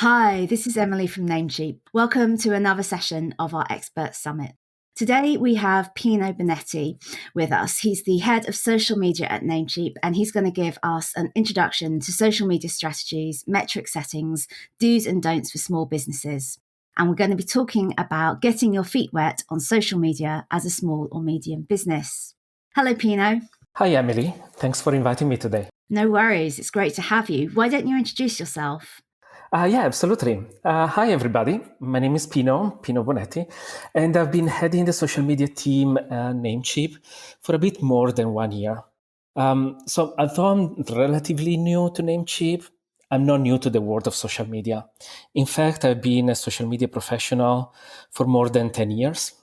Hi, this is Emily from Namecheap. Welcome to another session of our Expert Summit. Today we have Pino Bonetti with us. He's the head of social media at Namecheap, and he's going to give us an introduction to social media strategies, metric settings, do's and don'ts for small businesses. And we're going to be talking about getting your feet wet on social media as a small or medium business. Hello, Pino. Hi, Emily. Thanks for inviting me today. No worries. It's great to have you. Why don't you introduce yourself? Yeah, absolutely. Hi, everybody. My name is Pino Bonetti, and I've been heading the social media team Namecheap for a bit more than 1 year. So although I'm relatively new to Namecheap, I'm not new to the world of social media. In fact, I've been a social media professional for more than 10 years,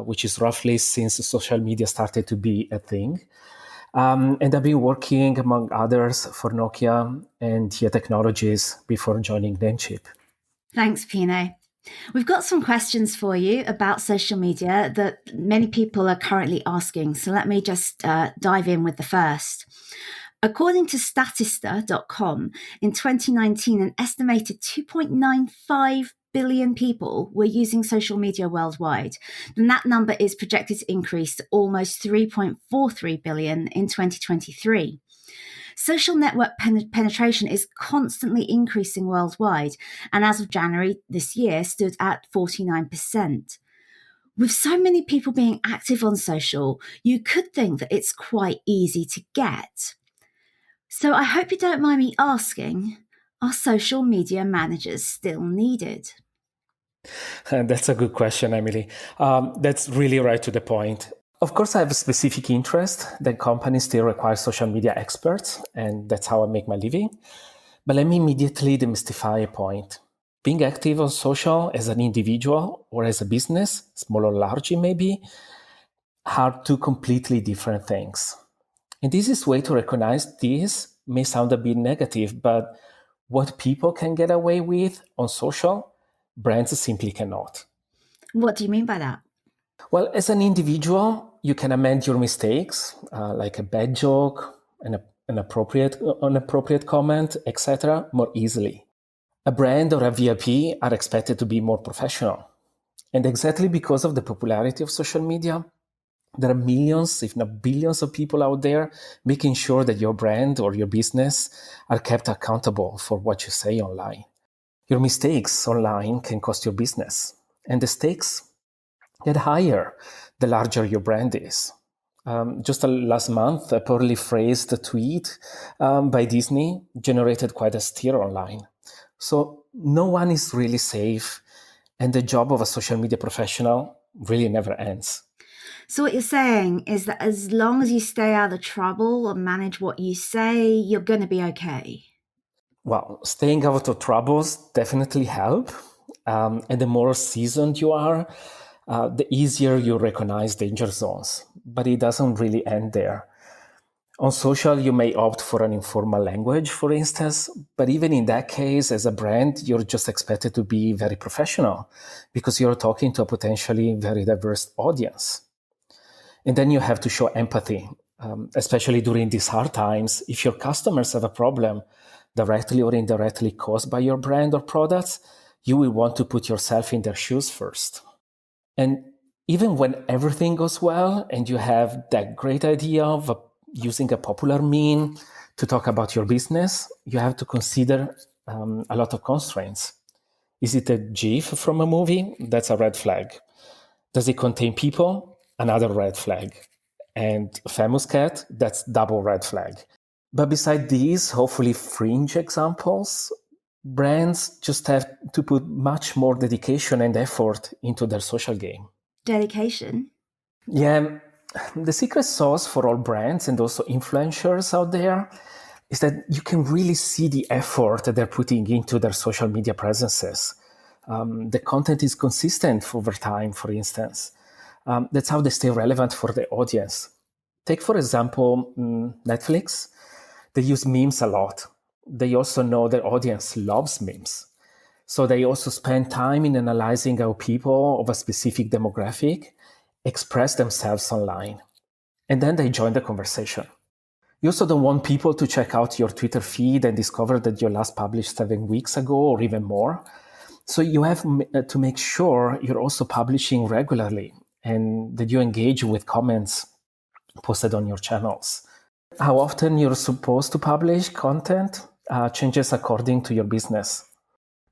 which is roughly since social media started to be a thing. And I've been working, among others, for Nokia and TIA Technologies before joining Namecheap. Thanks, Pino. We've got some questions for you about social media that many people are currently asking. So let me just dive in with the first. According to Statista.com, in 2019, an estimated 2.95 billion people were using social media worldwide. And that number is projected to increase to almost 3.43 billion in 2023. Social network penetration is constantly increasing worldwide, and as of January this year, stood at 49%. With so many people being active on social, you could think that it's quite easy to get. So I hope you don't mind me asking, are social media managers still needed? That's a good question, Emily. That's really right to the point. Of course, I have a specific interest that companies still require social media experts, and that's how I make my living. But let me immediately demystify a point. Being active on social as an individual or as a business, small or large it may be, are two completely different things. And this is way to recognize this may sound a bit negative, but what people can get away with on social, brands simply cannot. What do you mean by that? Well, as an individual, you can amend your mistakes, like a bad joke, an inappropriate comment, etc., more easily. A brand or a VIP are expected to be more professional. And exactly because of the popularity of social media, there are millions, if not billions of people out there making sure that your brand or your business are kept accountable for what you say online. Your mistakes online can cost your business, and the stakes get higher the larger your brand is. Just last month, a poorly phrased tweet by Disney generated quite a stir online. So no one is really safe, and the job of a social media professional really never ends. So what you're saying is that as long as you stay out of trouble and manage what you say, you're going to be okay. Well, staying out of troubles definitely help. And the more seasoned you are, the easier you recognize danger zones. But it doesn't really end there. On social, you may opt for an informal language, for instance, but even in that case, as a brand, you're just expected to be very professional because you're talking to a potentially very diverse audience. And then you have to show empathy, especially during these hard times. If your customers have a problem directly or indirectly caused by your brand or products, you will want to put yourself in their shoes first. And even when everything goes well and you have that great idea of using a popular meme to talk about your business, you have to consider a lot of constraints. Is it a GIF from a movie? That's a red flag. Does it contain people? Another red flag. And famous cat? That's double red flag. But beside these, hopefully fringe examples, brands just have to put much more dedication and effort into their social game. Dedication? Yeah, the secret sauce for all brands and also influencers out there is that you can really see the effort that they're putting into their social media presences. The content is consistent over time, for instance. That's how they stay relevant for the audience. Take, for example, Netflix. They use memes a lot. They also know their audience loves memes. So they also spend time in analyzing how people of a specific demographic express themselves online. And then they join the conversation. You also don't want people to check out your Twitter feed and discover that you last published 7 weeks ago or even more. So you have to make sure you're also publishing regularly and that you engage with comments posted on your channels. How often you're supposed to publish content changes according to your business.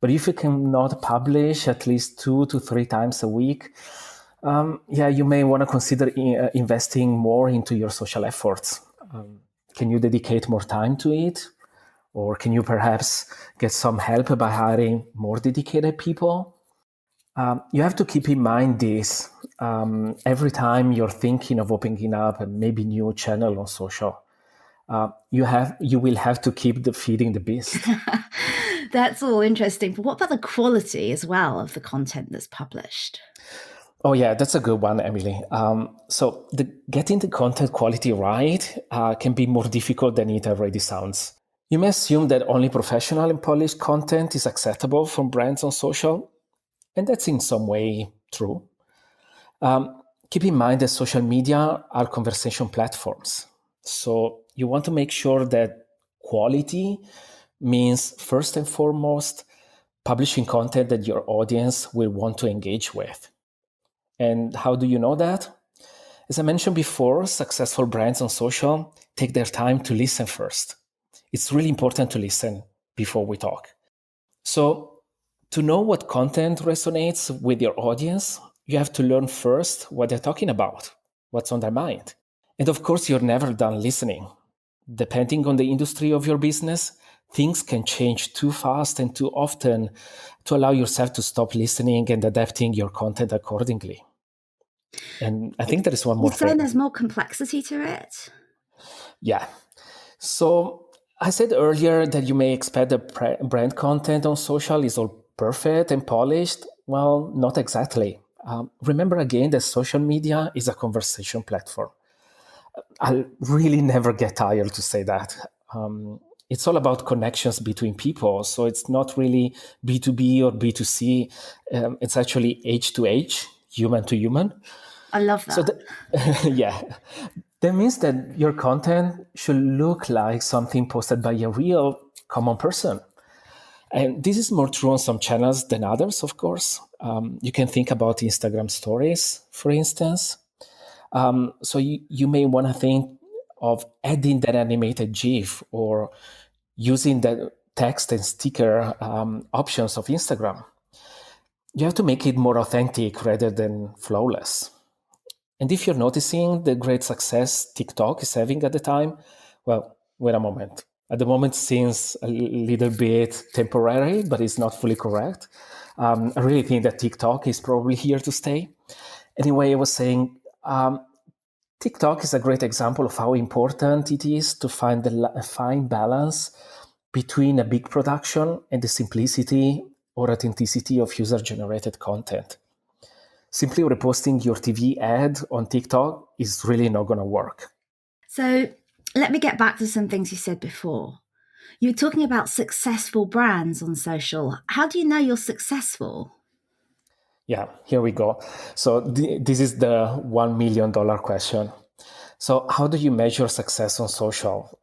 But if you cannot publish at least 2 to 3 times a week, you may want to consider investing more into your social efforts. Can you dedicate more time to it? Or can you perhaps get some help by hiring more dedicated people? You have to keep in mind this every time you're thinking of opening up a maybe new channel on social. You will have to keep feeding the beast. That's all interesting. But what about the quality as well of the content that's published? Oh yeah, that's a good one, Emily. So getting the content quality right can be more difficult than it already sounds. You may assume that only professional and polished content is acceptable from brands on social, and that's in some way true. Keep in mind that social media are conversation platforms. So you want to make sure that quality means, first and foremost, publishing content that your audience will want to engage with. And how do you know that? As I mentioned before, successful brands on social take their time to listen first. It's really important to listen before we talk. So, to know what content resonates with your audience, you have to learn first what they're talking about, what's on their mind. And of course, you're never done listening. Depending on the industry of your business, things can change too fast and too often to allow yourself to stop listening and adapting your content accordingly. And I think there is one more You're saying thing. there's more complexity to it? Yeah. So I said earlier that you may expect the brand content on social is all perfect and polished. Well, not exactly. Remember again that social media is a conversation platform. I'll really never get tired to say that. It's all about connections between people. So it's not really B2B or B2C. It's actually H to H, human to human. I love that. So, yeah, that means that your content should look like something posted by a real common person. And this is more true on some channels than others, of course. You can think about Instagram stories, for instance. So you may want to think of adding that animated GIF or using the text and sticker options of Instagram. You have to make it more authentic rather than flawless. And if you're noticing the great success TikTok is having at the time, well, wait a moment. At the moment, seems a little bit temporary, but it's not fully correct. I really think that TikTok is probably here to stay. Anyway, I was saying TikTok is a great example of how important it is to find the fine balance between a big production and the simplicity or authenticity of user-generated content. Simply reposting your TV ad on TikTok is really not going to work. So let me get back to some things you said before. You were talking about successful brands on social. How do you know you're successful? Yeah, here we go. So this is the $1 million question. So how do you measure success on social?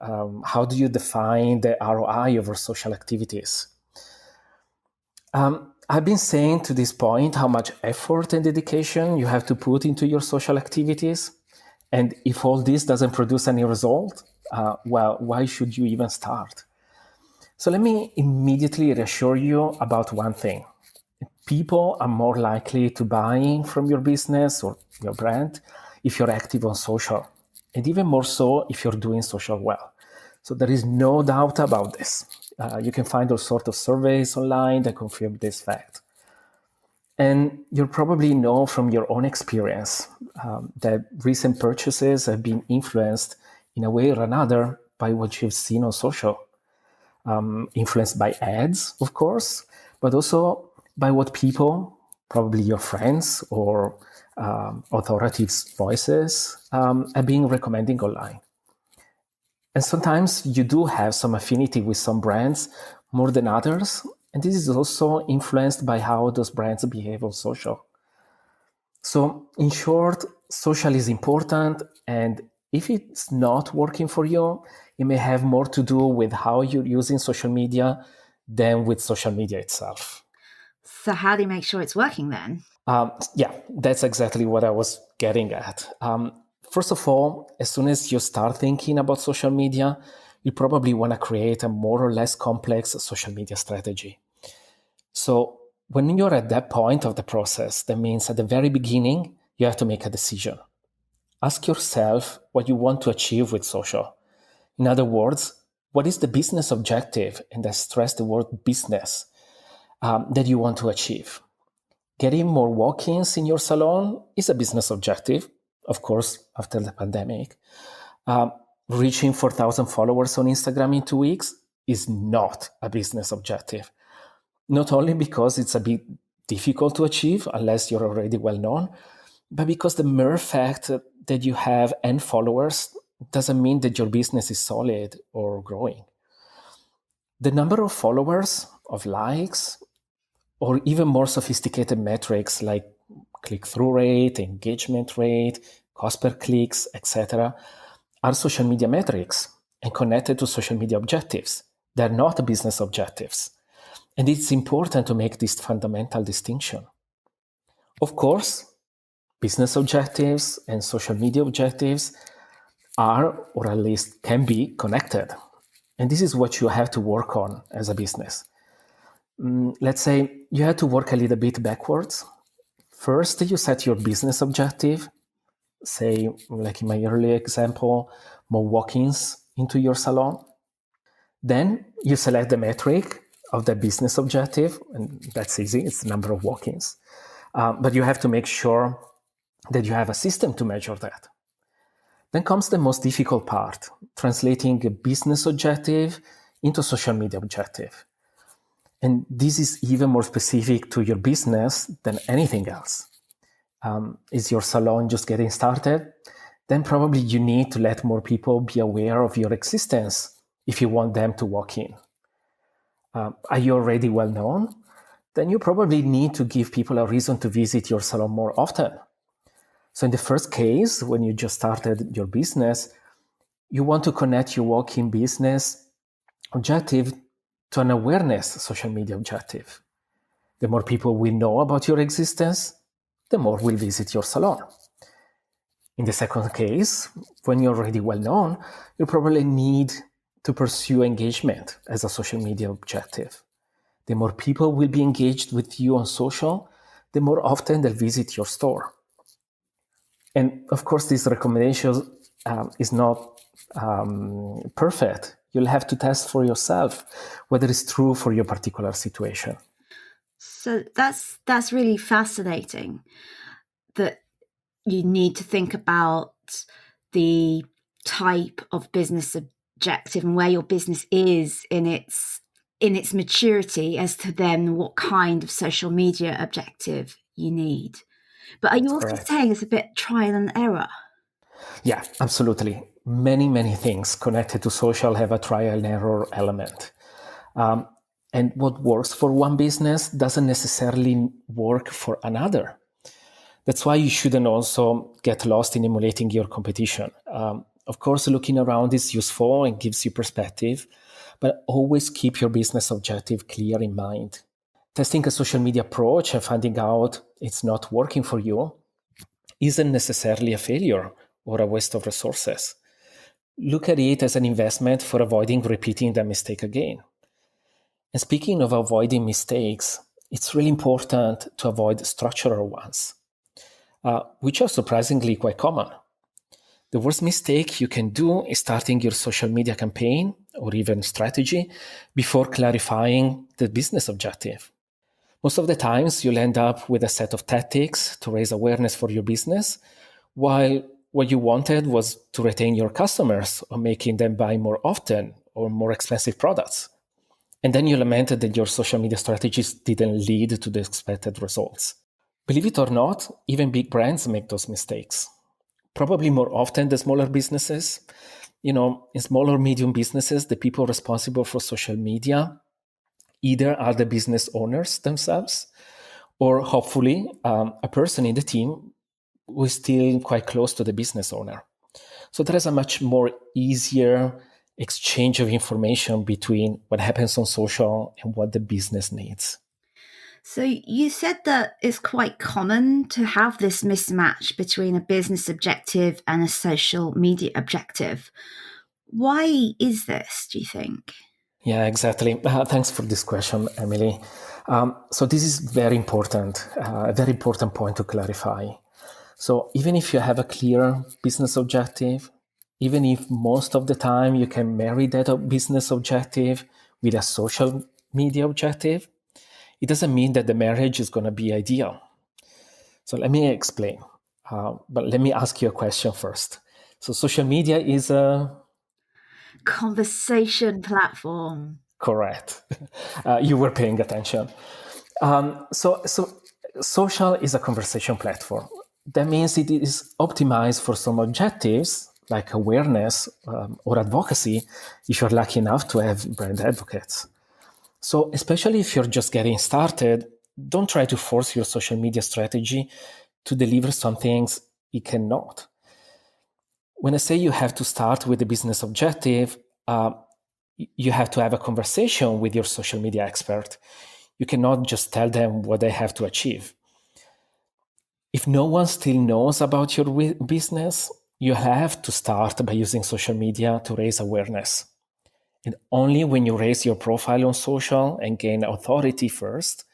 How do you define the ROI over social activities? I've been saying to this point how much effort and dedication you have to put into your social activities. And if all this doesn't produce any result, well, why should you even start? So let me immediately reassure you about one thing. People are more likely to buy from your business or your brand if you're active on social, and even more so if you're doing social well. So there is no doubt about this. You can find all sorts of surveys online that confirm this fact. And you'll probably know from your own experience that recent purchases have been influenced in a way or another by what you've seen on social. Influenced by ads, of course, but also by what people, probably your friends or authorities' voices, are being recommending online. And sometimes you do have some affinity with some brands more than others, and this is also influenced by how those brands behave on social. So, in short, social is important and If it's not working for you, it may have more to do with how you're using social media than with social media itself. So how do you make sure it's working then? Yeah, that's exactly what I was getting at. First of all, as soon as you start thinking about social media, you probably want to create a more or less complex social media strategy. So when you're at that point of the process, that means at the very beginning, you have to make a decision. Ask yourself what you want to achieve with social. In other words, what is the business objective, and I stress the word business, that you want to achieve? Getting more walk-ins in your salon is a business objective, of course, after the pandemic. Reaching 4,000 followers on Instagram in 2 weeks is not a business objective. Not only because it's a bit difficult to achieve unless you're already well known, but because the mere fact that you have N followers doesn't mean that your business is solid or growing. The number of followers, of likes, or even more sophisticated metrics like click-through rate, engagement rate, cost per clicks, etc., are social media metrics and connected to social media objectives. They're not business objectives. And it's important to make this fundamental distinction. Of course, business objectives and social media objectives are, or at least can be, connected. And this is what you have to work on as a business. Let's say you have to work a little bit backwards. First, you set your business objective, say, like in my earlier example, more walk-ins into your salon. Then you select the metric of the business objective, and that's easy, it's the number of walk-ins. But you have to make sure that you have a system to measure that. Then comes the most difficult part, translating a business objective into social media objective. And this is even more specific to your business than anything else. Is your salon just getting started? Then probably you need to let more people be aware of your existence if you want them to walk in. Are you already well known? Then you probably need to give people a reason to visit your salon more often. So in the first case, when you just started your business, you want to connect your walk-in business objective to an awareness social media objective. The more people will know about your existence, the more will visit your salon. In the second case, when you're already well known, you probably need to pursue engagement as a social media objective. The more people will be engaged with you on social, the more often they'll visit your store. And of course, this recommendation is not perfect. You'll have to test for yourself whether it's true for your particular situation. So that's really fascinating, that you need to think about the type of business objective and where your business is in its maturity as to then what kind of social media objective you need. But are you also Correct. saying it's a bit trial and error? Yeah, absolutely. Many things connected to social have a trial and error element. And what works for one business doesn't necessarily work for another. That's why you shouldn't also get lost in emulating your competition. Of course, looking around is useful and gives you perspective, but always keep your business objective clear in mind. Testing a social media approach and finding out it's not working for you isn't necessarily a failure or a waste of resources. Look at it as an investment for avoiding repeating that mistake again. And speaking of avoiding mistakes, it's really important to avoid structural ones, which are surprisingly quite common. The worst mistake you can do is starting your social media campaign or even strategy before clarifying the business objective. Most of the times, you'll end up with a set of tactics to raise awareness for your business, while what you wanted was to retain your customers or making them buy more often or more expensive products. And then you lamented that your social media strategies didn't lead to the expected results. Believe it or not, even big brands make those mistakes. Probably more often than smaller businesses. In small or medium businesses, the people responsible for social media either are the business owners themselves, or hopefully a person in the team who is still quite close to the business owner. So there is a much more easier exchange of information between what happens on social and what the business needs. So you said that it's quite common to have this mismatch between a business objective and a social media objective. Why is this, do you think? Yeah, exactly. Thanks for this question, Emily. So this is very important, a very important point to clarify. So even if you have a clear business objective, even if most of the time you can marry that business objective with a social media objective, it doesn't mean that the marriage is going to be ideal. So let me explain. But let me ask you a question first. So social media is Conversation platform. correct. You were paying attention. So social is a conversation platform. That means it is optimized for some objectives like awareness or advocacy if you're lucky enough to have brand advocates. So especially if you're just getting started, don't try to force your social media strategy to deliver some things it cannot. When I say you have to start with a business objective, you have to have a conversation with your social media expert. You cannot just tell them what they have to achieve. If no one still knows about your business, you have to start by using social media to raise awareness. And only when you raise your profile on social and gain authority first,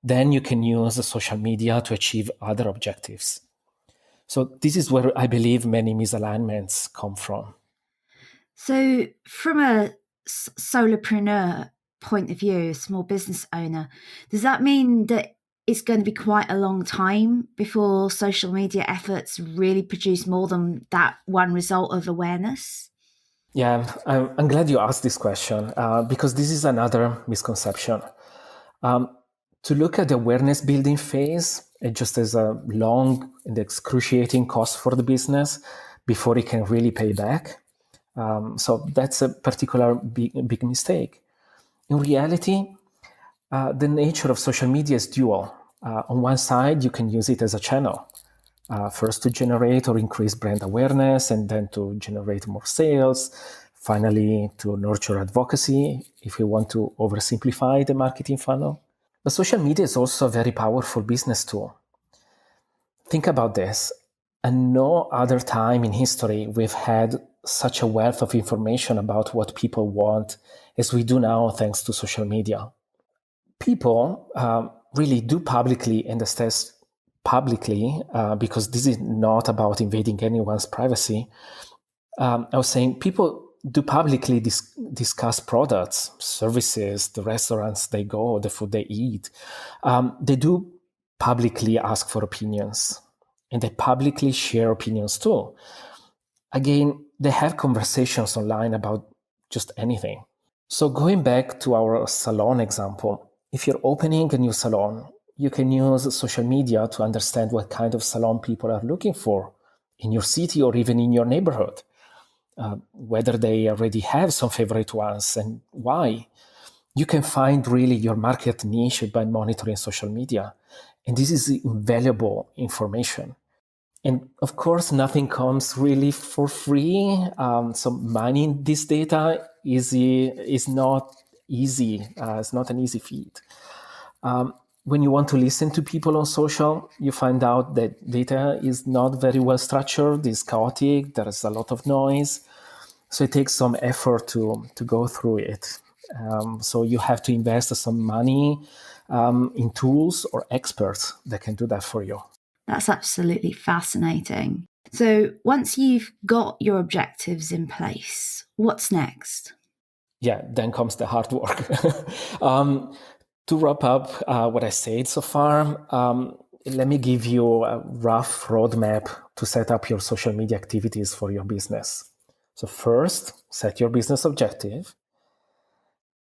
then you can use social media to achieve other objectives. So this is where I believe many misalignments come from. So, from a solopreneur point of view, a small business owner, does that mean that it's going to be quite a long time before social media efforts really produce more than that one result of awareness? Yeah, I'm glad you asked this question because this is another misconception. To look at the awareness building phase, it just as a long and excruciating cost for the business before it can really pay back. So that's a particular big mistake. In reality, the nature of social media is dual. On one side, you can use it as a channel, first to generate or increase brand awareness, and then to generate more sales, finally to nurture advocacy if you want to oversimplify the marketing funnel. But social media is also a very powerful business tool. Think about this. At no other time in history we've had such a wealth of information about what people want as we do now thanks to social media. People really do publicly and assess publicly, because this is not about invading anyone's privacy. I was saying people do publicly discuss products, services, the restaurants they go, the food they eat. They do publicly ask for opinions, and they publicly share opinions too. Again, they have conversations online about just anything. So going back to our salon example, if you're opening a new salon, you can use social media to understand what kind of salon people are looking for in your city or even in your neighborhood, whether they already have some favorite ones and why. You can find really your market niche by monitoring social media. And this is invaluable information. And of course, nothing comes really for free. So mining this data is not easy. It's not an easy feat. When you want to listen to people on social, you find out that data is not very well structured, it's chaotic, there is a lot of noise. So it takes some effort to go through it. So you have to invest some money in tools or experts that can do that for you. That's absolutely fascinating. So, once you've got your objectives in place, what's next? Yeah, then comes the hard work. To wrap up what I said so far, let me give you a rough roadmap to set up your social media activities for your business. So first, set your business objective.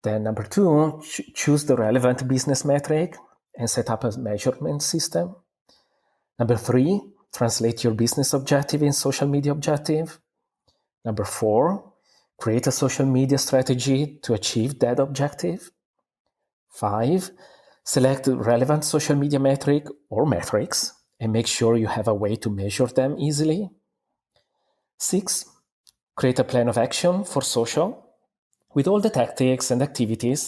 Then number two, choose the relevant business metric and set up a measurement system. Number three, translate your business objective in social media objective. Number four, create a social media strategy to achieve that objective. 5, select the relevant social media metric or metrics and make sure you have a way to measure them easily. 6, create a plan of action for social with all the tactics and activities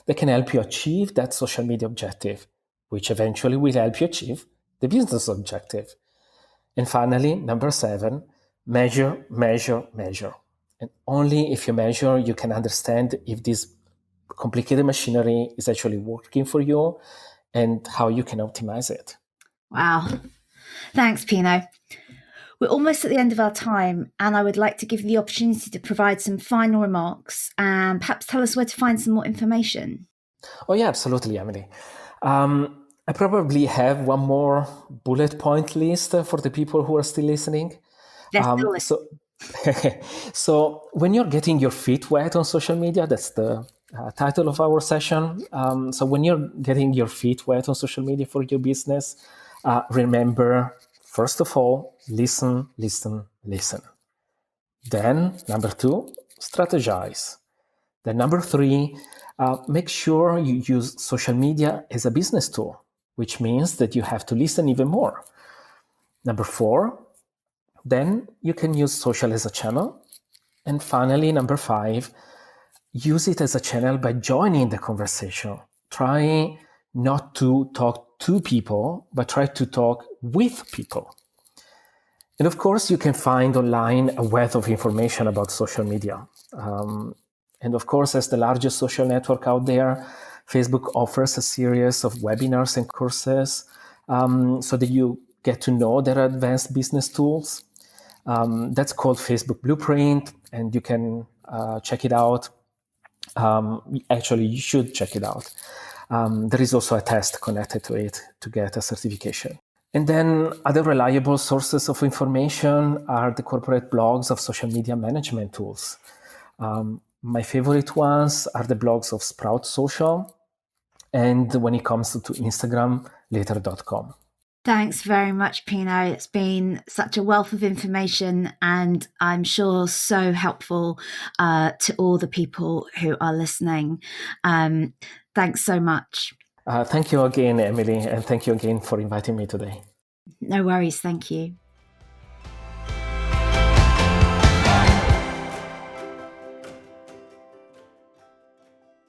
that can help you achieve that social media objective, which eventually will help you achieve the business objective. And finally, number 7, measure, measure, measure. And only if you measure, you can understand if this complicated machinery is actually working for you and how you can optimize it. Wow. Thanks, Pino. We're almost at the end of our time, and I would like to give you the opportunity to provide some final remarks and perhaps tell us where to find some more information. Oh, yeah, absolutely, Emily. I probably have one more bullet point list for the people who are still listening. Let's do it. So when you're getting your feet wet on social media, that's the title of our session. So when you're getting your feet wet on social media for your business, remember, first of all, listen, listen, listen. Then, number 2, strategize. Then, number 3, make sure you use social media as a business tool, which means that you have to listen even more. Number 4, then you can use social as a channel. And finally, number 5, use it as a channel by joining the conversation. Try not to talk to people, but try to talk with people. And of course, you can find online a wealth of information about social media. And of course, as the largest social network out there, Facebook offers a series of webinars and courses so that you get to know their advanced business tools. That's called Facebook Blueprint, and you can check it out. Actually, you should check it out. There is also a test connected to it to get a certification. And then other reliable sources of information are the corporate blogs of social media management tools. My favorite ones are the blogs of Sprout Social, and when it comes to Instagram, later.com. Thanks very much, Pino. It's been such a wealth of information, and I'm sure so helpful to all the people who are listening. Thanks so much. Thank you again, Emily, and thank you again for inviting me today. No worries. Thank you.